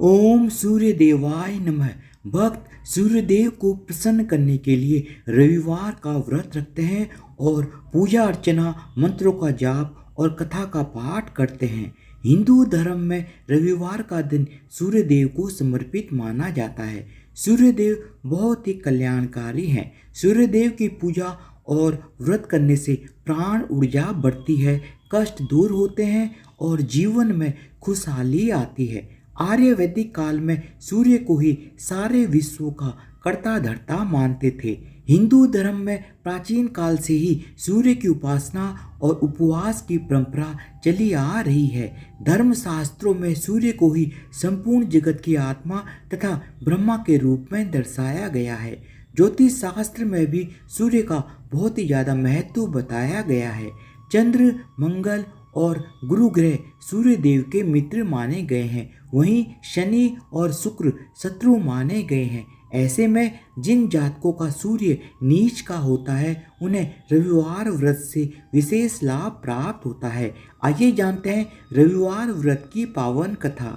ओम सूर्य देवाय नमः। भक्त सूर्यदेव को प्रसन्न करने के लिए रविवार का व्रत रखते हैं और पूजा अर्चना, मंत्रों का जाप और कथा का पाठ करते हैं। हिंदू धर्म में रविवार का दिन सूर्यदेव को समर्पित माना जाता है। सूर्यदेव बहुत ही कल्याणकारी हैं। सूर्यदेव की पूजा और व्रत करने से प्राण ऊर्जा बढ़ती है, कष्ट दूर होते हैं और जीवन में खुशहाली आती है। आर्यवैदिक काल में सूर्य को ही सारे विश्व का कर्ता धर्ता मानते थे। हिंदू धर्म में प्राचीन काल से ही सूर्य की उपासना और उपवास की परंपरा चली आ रही है। धर्म शास्त्रों में सूर्य को ही संपूर्ण जगत की आत्मा तथा ब्रह्मा के रूप में दर्शाया गया है। ज्योतिष शास्त्र में भी सूर्य का बहुत ही ज़्यादा महत्व बताया गया है। चंद्र, मंगल और गुरु ग्रह सूर्य देव के मित्र माने गए हैं। वहीं शनि और शुक्र शत्रु माने गए हैं। ऐसे में जिन जातकों का सूर्य नीच का होता है उन्हें रविवार व्रत से विशेष लाभ प्राप्त होता है। आइए जानते हैं रविवार व्रत की पावन कथा।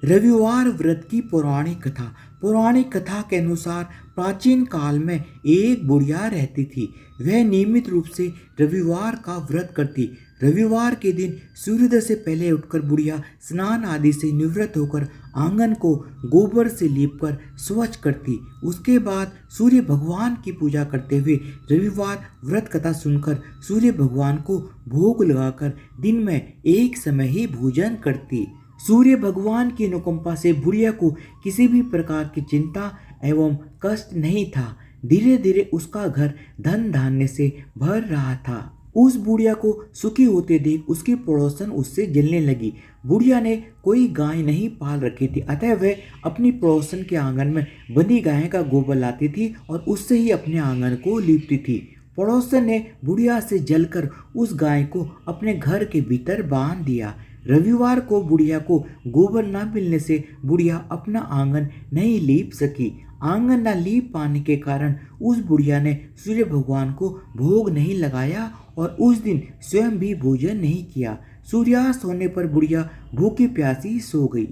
रविवार व्रत की पौराणिक कथा। पौराणिक कथा के अनुसार प्राचीन काल में एक बुढ़िया रहती थी। वह नियमित रूप से रविवार का व्रत करती। रविवार के दिन सूर्योदय से पहले उठकर बुढ़िया स्नान आदि से निवृत्त होकर आंगन को गोबर से लीपकर स्वच्छ करती। उसके बाद सूर्य भगवान की पूजा करते हुए रविवार व्रत कथा सुनकर सूर्य भगवान को भोग लगाकर दिन में एक समय ही भोजन करती। सूर्य भगवान की अनुकंपा से बुढ़िया को किसी भी प्रकार की चिंता एवं कष्ट नहीं था। धीरे धीरे उसका घर धन धान्य से भर रहा था। उस बुढ़िया को सुखी होते देख उसकी पड़ोसन उससे जलने लगी। बुढ़िया ने कोई गाय नहीं पाल रखी थी, अतः वह अपनी पड़ोसन के आंगन में बंधी गाय का गोबर लाती थी और उससे ही अपने आंगन को लीपती थी। पड़ोसन ने बुढ़िया से जलकर उस गाय को अपने घर के भीतर बांध दिया। रविवार को बुढ़िया को गोबर न मिलने से बुढ़िया अपना आंगन नहीं लीप सकी। आंगन न लीप पाने के कारण उस बुढ़िया ने सूर्य भगवान को भोग नहीं लगाया और उस दिन स्वयं भी भोजन नहीं किया। सूर्यास्त होने पर बुढ़िया भूखी प्यासी सो गई।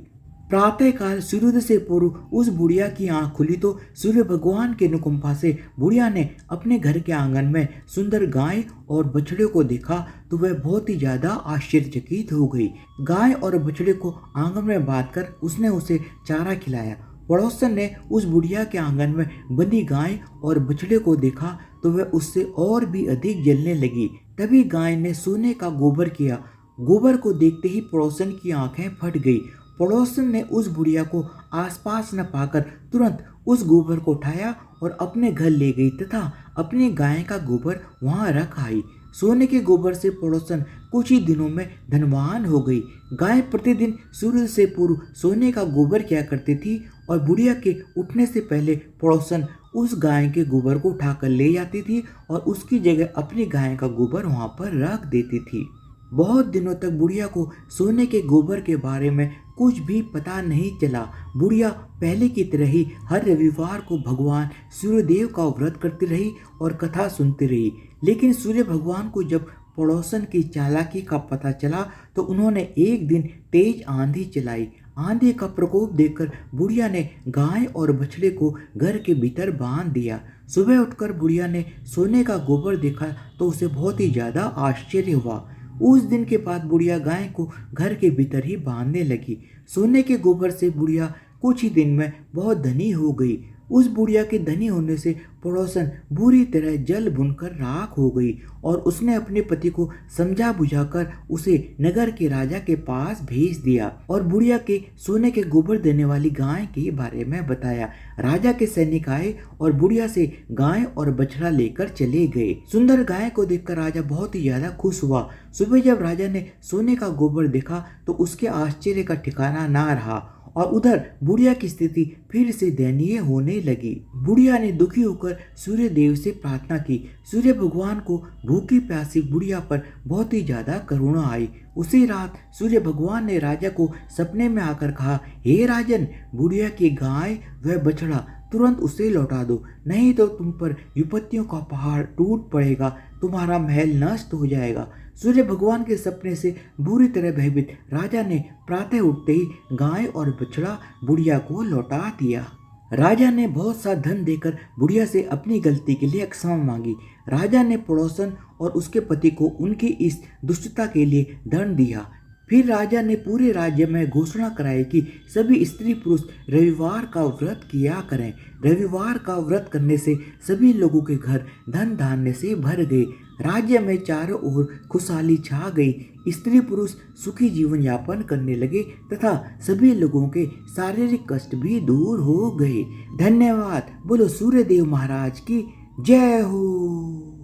प्रातःकाल सूर्योदय से पूर्व उस बुढ़िया की आंख खुली तो सूर्य भगवान के अनुकंपा से बुढ़िया ने अपने घर के आंगन में सुंदर गाय और बछड़े को देखा तो वह बहुत ही ज्यादा आश्चर्यचकित हो गई। गाय और बछड़े को आंगन में बांधकर उसने उसे चारा खिलाया। पड़ोसन ने उस बुढ़िया के आंगन में बंधी गाय और बछड़े को देखा तो वह उससे और भी अधिक जलने लगी। तभी गाय ने सोने का गोबर किया। गोबर को देखते ही पड़ोसन की आंखें फट गई। पड़ोसन ने उस बुढ़िया को आसपास न पाकर तुरंत उस गोबर को उठाया और अपने घर ले गई तथा अपने गाय का गोबर वहां रख आई। सोने के गोबर से पड़ोसन कुछ ही दिनों में धनवान हो गई। गाय प्रतिदिन सूर्य से पूर्व सोने का गोबर किया करती थी और बुढ़िया के उठने से पहले पड़ोसन उस गाय के गोबर को उठाकर ले जाती थी और उसकी जगह अपनी गाय का गोबर वहां पर रख देती थी। बहुत दिनों तक बुढ़िया को सोने के गोबर के बारे में कुछ भी पता नहीं चला। बुढ़िया पहले की तरह ही हर रविवार को भगवान सूर्यदेव का व्रत करती रही और कथा सुनती रही। लेकिन सूर्य भगवान को जब पड़ोसन की चालाकी का पता चला तो उन्होंने एक दिन तेज आंधी चलाई। आंधी का प्रकोप देखकर बुढ़िया ने गाय और बछड़े को घर के भीतर बांध दिया। सुबह उठकर बुढ़िया ने सोने का गोबर देखा तो उसे बहुत ही ज्यादा आश्चर्य हुआ। उस दिन के बाद बुढ़िया गाय को घर के भीतर ही बांधने लगी। सोने के गोबर से बुढ़िया कुछ ही दिन में बहुत धनी हो गई। उस बुढ़िया के धनी होने से पड़ोसन बुरी तरह जल भुनकर राख हो गई और उसने अपने पति को समझा बुझाकर उसे नगर के राजा के पास भेज दिया और बुढ़िया के सोने के गोबर देने वाली गाय के बारे में बताया। राजा के सैनिक आए और बुढ़िया से गाय और बछड़ा लेकर चले गए। सुंदर गाय को देखकर राजा बहुत ही ज्यादा खुश हुआ। सुबह जब राजा ने सोने का गोबर देखा तो उसके आश्चर्य का ठिकाना ना रहा और उधर बुढ़िया की स्थिति फिर से दयनीय होने लगी। बुढ़िया ने दुखी होकर सूर्य देव से प्रार्थना की। सूर्य भगवान को भूखी प्यासी बुढ़िया पर बहुत ही ज्यादा करुणा आई। उसी रात सूर्य भगवान ने राजा को सपने में आकर कहा, हे राजन, बुढ़िया की गाय व बछड़ा तुरंत उसे लौटा दो, नहीं तो तुम पर विपत्तियों का पहाड़ टूट पड़ेगा, तुम्हारा महल नष्ट हो जाएगा। सूर्य भगवान के सपने से बुरी तरह भयभीत राजा ने प्रातः उठते ही गाय और बछड़ा बुढ़िया को लौटा दिया। राजा ने बहुत सा धन देकर बुढ़िया से अपनी गलती के लिए क्षमा मांगी। राजा ने पड़ोसन और उसके पति को उनकी इस दुष्टता के लिए दंड दिया। फिर राजा ने पूरे राज्य में घोषणा कराई कि सभी स्त्री पुरुष रविवार का व्रत किया करें। रविवार का व्रत करने से सभी लोगों के घर धन धान्य से भर गए। राज्य में चारों ओर खुशहाली छा गई। स्त्री पुरुष सुखी जीवन यापन करने लगे तथा सभी लोगों के शारीरिक कष्ट भी दूर हो गए। धन्यवाद। बोलो सूर्यदेव महाराज की जय हो।